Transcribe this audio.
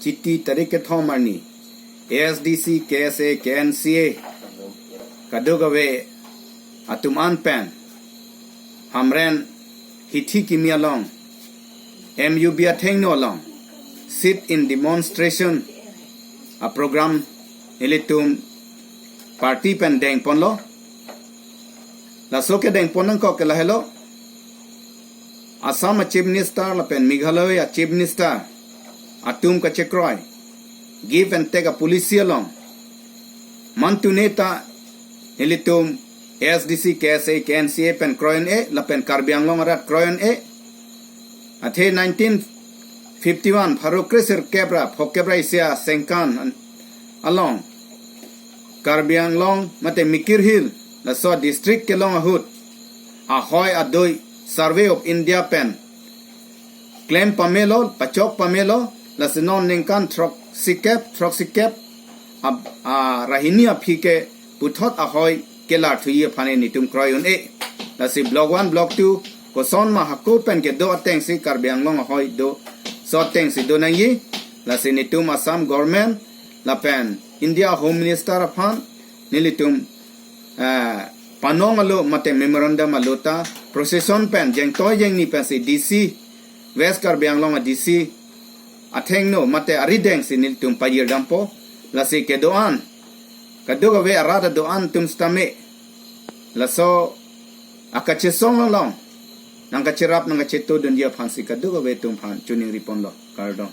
Chiti Tarike Thomani, ASDC, KSA, KNCA, Kadugave, Atuman Pen, Hamren, Hitiki mi along, MUB Ateng along, sit in demonstration, a program, Ilitum, Party Pen Deng Ponlo, La Soke Deng Ponang Kokela Hello, Assam a Chief Minister, La Pen Maghalya a Chief Minister, Atum Kachekroy, give and take a police along. Mantuneta Ilitum ASDC KSA KNCA pen Kroyan A, La Pen Karbiang Long Rat Kroyan A. At 1951, Parokresir Kebra, Pokebra Isia Senkan along Karbiang Long Mate Mikir Hill, La So District Kelong Ahut, Ahoy Adoy, Survey of India pen. Claim Pamelo, Pachok Pamelo, La Senon Ninkan Troxicap, Rahinia Pike, Putot Ahoy, Kelar to ye Pane Nitum Kroyon A. La Si Block 1, Block 2, Koson Mahako pen get do ateng si Karbiang Long Ahoy do, so ateng si do nang ye, La Si Nitum Assam Government, La Pen, India Home Minister aphan, Nilitum Panong alo mate memorandum alota, procession pen, Jeng Toy Jeng ni pen si DC, West Karbiang Long a DC, Ateng no mate arideng si Nilitum Payir Dampo, La Si Kedoan, Kadugave arada doan tum stame, La So akachesong long, nang kachirap nang kacheto dun dia phan si Kadugave tum phan, chuning ripon lo, kardong.